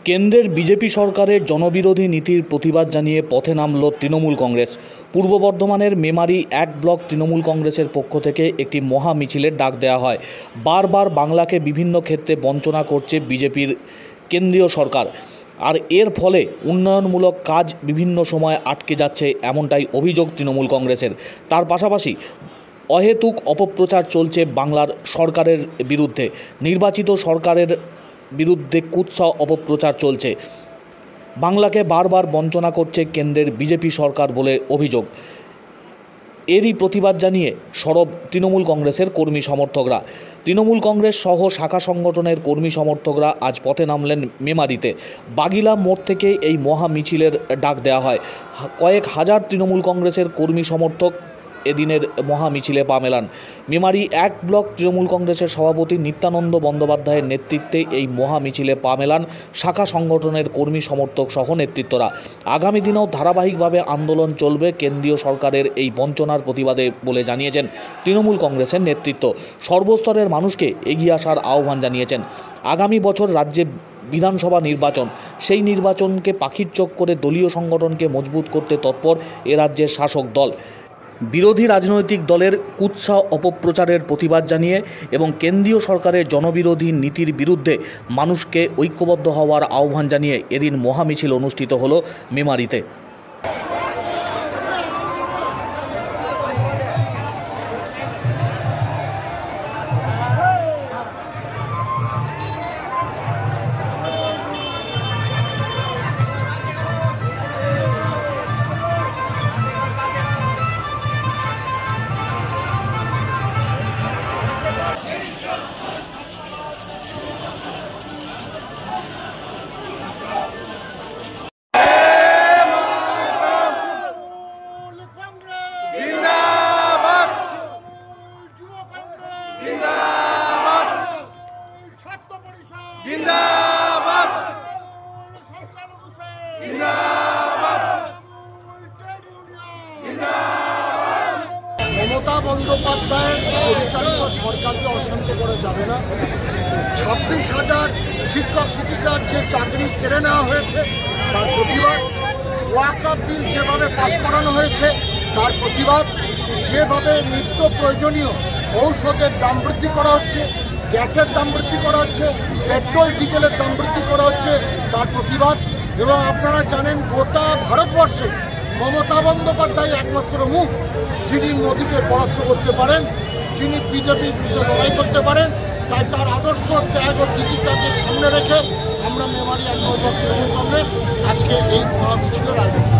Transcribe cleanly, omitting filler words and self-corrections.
কেন্দ্রের বিজেপি সরকারের জনবিরোধী নীতির প্রতিবাদ জানিয়ে পথে নামল তৃণমূল কংগ্রেস। পূর্ব বর্ধমানের মেমারি 1 ব্লক তৃণমূল কংগ্রেসের পক্ষ থেকে একটি মহা মিছিলের ডাক দেওয়া হয়। বারবার বাংলাকে বিভিন্ন ক্ষেত্রে বঞ্চনা করছে বিজেপির কেন্দ্রীয় সরকার, আর এর ফলে উন্নয়নমূলক কাজ বিভিন্ন সময় আটকে যাচ্ছে, এমনটাই অভিযোগ তৃণমূল কংগ্রেসের। তার পাশাপাশি অহেতুক অপপ্রচার চলছে বাংলার সরকারের বিরুদ্ধে। নির্বাচিত সরকারের বিরুদ্ধে কুৎসা অপপ্রচার চলছে। বাংলাকে বারবার বঞ্চনা করছে কেন্দ্রের বিজেপি সরকার বলে অভিযোগ। এরই প্রতিবাদ জানিয়ে সরব তৃণমূল কংগ্রেসের কর্মী সমর্থকরা। তৃণমূল কংগ্রেস সহ শাখা সংগঠনের কর্মী সমর্থকরা আজ পথে নামলেন মেমারিতে। বাগিলা মোড় থেকে এই মহা মিছিলের ডাক দেওয়া হয়। কয়েক হাজার তৃণমূল কংগ্রেসের কর্মী সমর্থক এদিনের মহা মিছিলে পা মেলান। মেমারি 1 ব্লক তৃণমূল কংগ্রেসের সভাপতি নিত্যানন্দ বন্দ্যোপাধ্যায়ের নেতৃত্বে এই মহা মিছিলে পা মেলান শাখা সংগঠনের কর্মী সমর্থক সহ নেতৃত্বরা। আগামী দিনেও ধারাবাহিকভাবে আন্দোলন চলবে কেন্দ্রীয় সরকারের এই বঞ্চনার প্রতিবাদে বলে জানিয়েছেন তৃণমূল কংগ্রেসের নেতৃত্ব। সর্বস্তরের মানুষকে এগিয়ে আসার আহ্বান জানিয়েছেন। আগামী বছর রাজ্যে বিধানসভা নির্বাচন, সেই নির্বাচনকে পাখির চোখ করে দলীয় সংগঠনকে মজবুত করতে তৎপর এ রাজ্যের শাসক দল। বিরোধী রাজনৈতিক দলের কুৎসা অপপ্রচারের প্রতিবাদ জানিয়ে এবং কেন্দ্রীয় সরকারের জনবিরোধী নীতির বিরুদ্ধে মানুষকে ঐক্যবদ্ধ হওয়ার আহ্বান জানিয়ে এদিন মহামিছিল অনুষ্ঠিত হলো মেমারিতে। মমতা বন্দ্যোপাধ্যায়ের পরিচালিত সরকারকে অশান্ত করা যাবে না। 26,000 শিক্ষক শিক্ষিকার যে চাকরি কেড়ে নেওয়া হয়েছে তার প্রতিবাদ, ওয়াকফ বিল যেভাবে পাস করানো হয়েছে তার প্রতিবাদ, যেভাবে নিত্য প্রয়োজনীয় ঔষধের দাম বৃদ্ধি করা হচ্ছে, গ্যাসের দাম বৃদ্ধি করা হচ্ছে, পেট্রোল ডিজেলের দাম বৃদ্ধি করা হচ্ছে তার প্রতিবাদ। এবং আপনারা জানেন গোটা ভারতবর্ষে মমতা বন্দ্যোপাধ্যায় একমাত্র মুখ যিনি মোদীকে পরাস্ত করতে পারেন, যিনি বিজেপির বিরুদ্ধে লড়াই করতে পারেন। তাই তার আদর্শ, ত্যাগ ও নীতিটাকে সামনে রেখে আমরা মেমারি 1 ব্লক তৃণমূল কংগ্রেস আজকে এই মহা মিছিলের আয়োজন।